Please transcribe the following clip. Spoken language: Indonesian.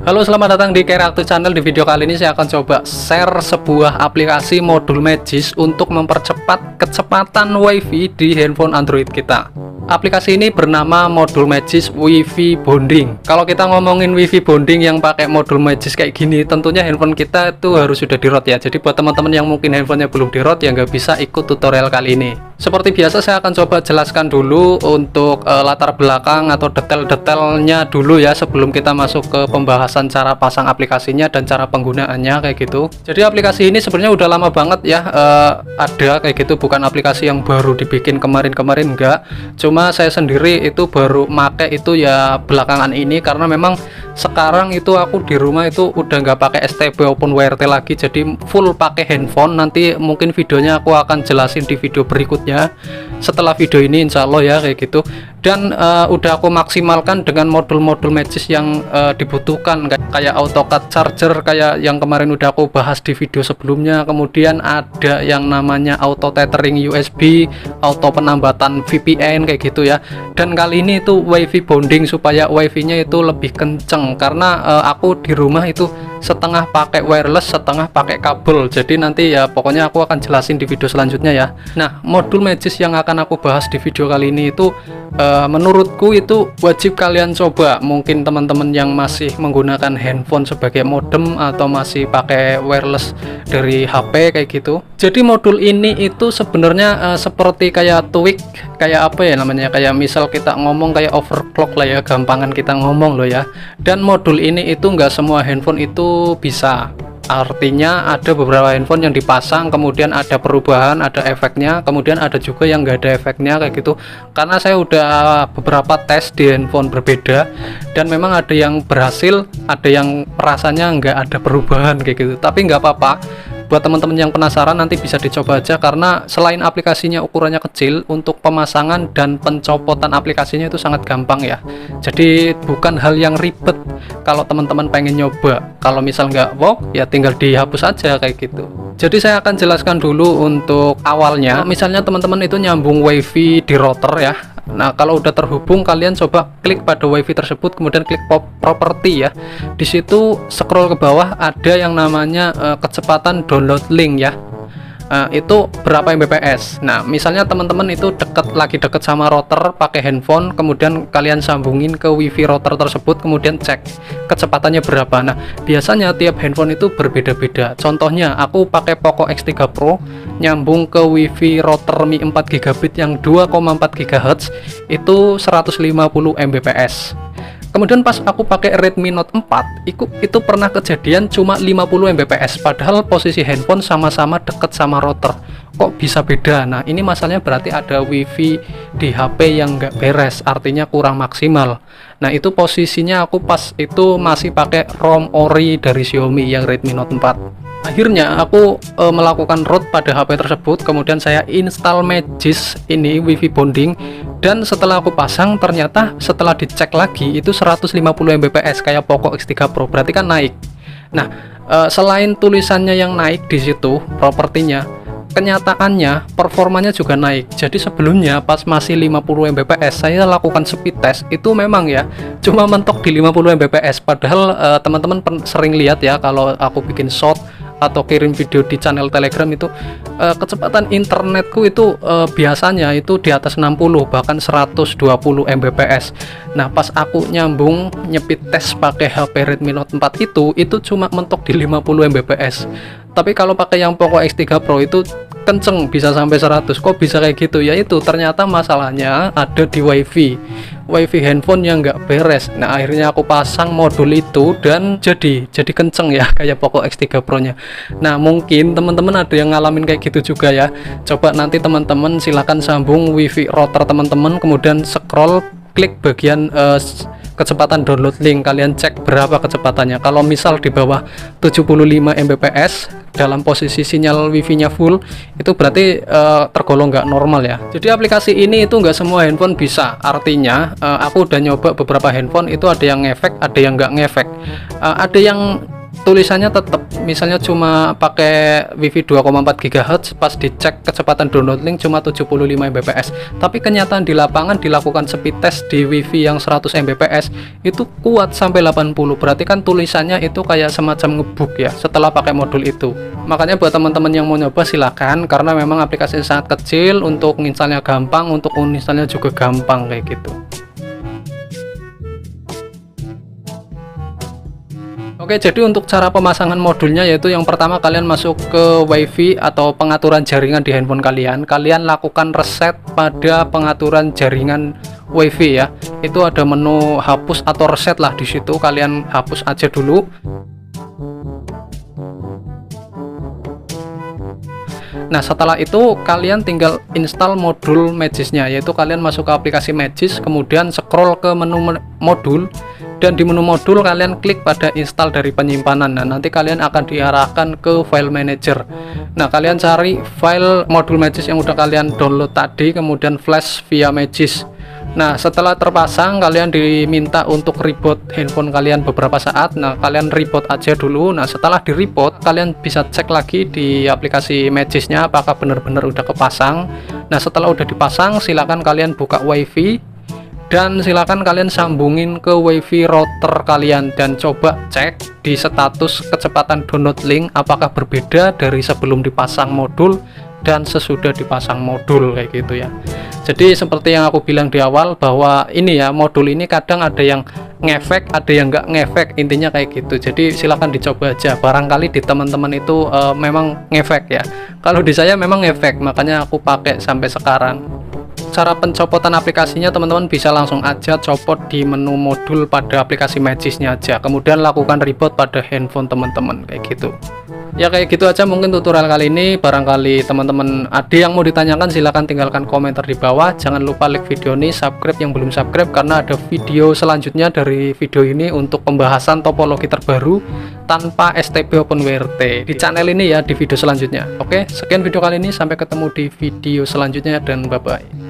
Halo, selamat datang di Keraktu Channel. Di video kali ini saya akan coba share sebuah aplikasi modul Magis untuk mempercepat kecepatan WiFi di handphone Android kita. Aplikasi ini bernama modul Magis WiFi Bonding. Kalau kita ngomongin WiFi Bonding yang pakai modul Magis kayak gini, tentunya handphone kita itu harus sudah di-root ya. Jadi buat teman-teman yang mungkin handphonenya belum di-root ya nggak bisa ikut tutorial kali ini. Seperti biasa saya akan coba jelaskan dulu untuk latar belakang atau detail-detailnya dulu ya sebelum kita masuk ke pembahasan cara pasang aplikasinya dan cara penggunaannya kayak gitu. Jadi aplikasi ini sebenarnya udah lama banget ya ada kayak gitu, bukan aplikasi yang baru dibikin kemarin-kemarin enggak. Cuma saya sendiri itu baru make itu ya belakangan ini karena memang sekarang itu aku di rumah itu udah nggak pakai STB Open WRT lagi, jadi full pakai handphone. Nanti mungkin videonya aku akan jelasin di video berikutnya setelah video ini insya Allah ya kayak gitu. Dan udah aku maksimalkan dengan modul-modul Magis yang dibutuhkan kayak AutoCAD charger kayak yang kemarin udah aku bahas di video sebelumnya. Kemudian ada yang namanya auto tethering USB, auto penambatan VPN kayak gitu ya. Dan kali ini itu WiFi bonding supaya WiFi nya itu lebih kenceng karena aku di rumah itu setengah pakai wireless setengah pakai kabel. Jadi nanti ya pokoknya aku akan jelasin di video selanjutnya ya. Nah, modul Magis yang akan aku bahas di video kali ini itu menurutku itu wajib kalian coba. Mungkin teman-teman yang masih menggunakan handphone sebagai modem atau masih pakai wireless dari HP kayak gitu. Jadi modul ini itu sebenarnya seperti kayak tweak, kayak apa ya namanya, kayak misal kita ngomong kayak overclock lah ya, gampangan kita ngomong loh ya. Dan modul ini itu nggak semua handphone itu bisa. Artinya ada beberapa handphone yang dipasang kemudian ada perubahan, ada efeknya, kemudian ada juga yang nggak ada efeknya kayak gitu. Karena saya udah beberapa tes di handphone berbeda dan memang ada yang berhasil, ada yang rasanya nggak ada perubahan kayak gitu. Tapi nggak apa-apa, buat teman-teman yang penasaran nanti bisa dicoba aja karena selain aplikasinya ukurannya kecil, untuk pemasangan dan pencopotan aplikasinya itu sangat gampang ya. Jadi bukan hal yang ribet kalau teman-teman pengen nyoba. Kalau misal nggak wow ya tinggal dihapus aja kayak gitu. Jadi saya akan jelaskan dulu untuk awalnya. Misalnya teman-teman itu nyambung WiFi di router ya. Nah, kalau udah terhubung kalian coba klik pada WiFi tersebut, kemudian klik properti ya. Di situ scroll ke bawah ada yang namanya kecepatan download link ya. Itu berapa Mbps. Nah, misalnya teman-teman itu lagi deket sama router pakai handphone, kemudian kalian sambungin ke WiFi router tersebut, kemudian cek kecepatannya berapa. Nah, biasanya tiap handphone itu berbeda-beda. Contohnya aku pakai Poco X3 Pro nyambung ke WiFi router Mi 4 GB yang 2,4 GHz itu 150 Mbps. Kemudian pas aku pakai Redmi Note 4 itu pernah kejadian cuma 50 Mbps, padahal posisi handphone sama-sama deket sama router. Kok bisa beda? Nah, ini masalahnya berarti ada WiFi di HP yang nggak beres, artinya kurang maksimal. Nah, itu posisinya aku pas itu masih pakai ROM ori dari Xiaomi yang Redmi Note 4. Akhirnya aku melakukan root pada HP tersebut, kemudian saya install Magis ini WiFi bonding, dan setelah aku pasang ternyata setelah dicek lagi itu 150 Mbps kayak Poco X3 Pro, berarti kan naik. Nah, selain tulisannya yang naik di situ propertinya, kenyataannya performanya juga naik. Jadi sebelumnya pas masih 50 Mbps saya lakukan speed test itu memang ya cuma mentok di 50 Mbps, padahal teman-teman sering lihat ya kalau aku bikin short atau kirim video di channel Telegram itu kecepatan internetku itu biasanya itu di atas 60 bahkan 120 Mbps. Nah, pas aku nyambung nyepit tes pakai HP Redmi Note 4 itu cuma mentok di 50 Mbps. Tapi kalau pakai yang Poco X3 Pro itu kenceng bisa sampai 100. Kok bisa kayak gitu? Ya itu ternyata masalahnya ada di WiFi handphone yang nggak beres. Nah, akhirnya aku pasang modul itu dan jadi kenceng ya kayak Poco X3 Pro nya. Nah, mungkin teman-teman ada yang ngalamin kayak gitu juga ya. Coba nanti teman-teman silahkan sambung WiFi router teman-teman, kemudian scroll klik bagian kecepatan download link, kalian cek berapa kecepatannya. Kalau misal di bawah 75 Mbps dalam posisi sinyal wifi nya full, itu berarti tergolong nggak normal ya. Jadi aplikasi ini itu nggak semua handphone bisa. Artinya aku udah nyoba beberapa handphone itu ada yang ngefek, ada yang nggak ngefek. Ada yang tulisannya tetap misalnya cuma pakai WiFi 2,4 GHz, pas dicek kecepatan download link cuma 75 Mbps, tapi kenyataan di lapangan dilakukan speed test di WiFi yang 100 Mbps itu kuat sampai 80. Berarti kan tulisannya itu kayak semacam ngebug ya setelah pakai modul itu. Makanya buat teman-teman yang mau nyoba silakan, karena memang aplikasinya sangat kecil, untuk installnya gampang, untuk uninstallnya juga gampang kayak gitu. Oke, jadi untuk cara pemasangan modulnya yaitu yang pertama kalian masuk ke WiFi atau pengaturan jaringan di handphone kalian. Kalian lakukan reset pada pengaturan jaringan WiFi ya. Itu ada menu hapus atau reset lah di situ. Kalian hapus aja dulu. Nah, setelah itu kalian tinggal install modul Magis-nya, yaitu kalian masuk ke aplikasi Magis, kemudian scroll ke menu modul, dan di menu modul kalian klik pada install dari penyimpanan. Nah, nanti kalian akan diarahkan ke file manager. Nah, kalian cari file modul Magis yang udah kalian download tadi, kemudian flash via Magis. Nah, setelah terpasang kalian diminta untuk reboot handphone kalian beberapa saat. Nah, kalian reboot aja dulu. Nah, setelah di reboot kalian bisa cek lagi di aplikasi Magis-nya apakah benar-benar udah kepasang. Nah, setelah udah dipasang silakan kalian buka WiFi dan silakan kalian sambungin ke WiFi router kalian dan coba cek di status kecepatan download link apakah berbeda dari sebelum dipasang modul dan sesudah dipasang modul kayak gitu ya. Jadi seperti yang aku bilang di awal bahwa ini ya, modul ini kadang ada yang ngefek, ada yang nggak ngefek, intinya kayak gitu. Jadi silahkan dicoba aja, barangkali di teman-teman itu memang ngefek ya. Kalau di saya memang ngefek, makanya aku pakai sampai sekarang. Cara pencopotan aplikasinya teman-teman bisa langsung aja copot di menu modul pada aplikasi Magis-nya aja, kemudian lakukan reboot pada handphone teman-teman kayak gitu. Ya kayak gitu aja mungkin tutorial kali ini. Barangkali teman-teman ada yang mau ditanyakan silahkan tinggalkan komentar di bawah. Jangan lupa like video ini, subscribe yang belum subscribe, karena ada video selanjutnya dari video ini untuk pembahasan topologi terbaru tanpa STB OpenWrt di channel ini ya, di video selanjutnya. Oke, sekian video kali ini, sampai ketemu di video selanjutnya dan bye bye.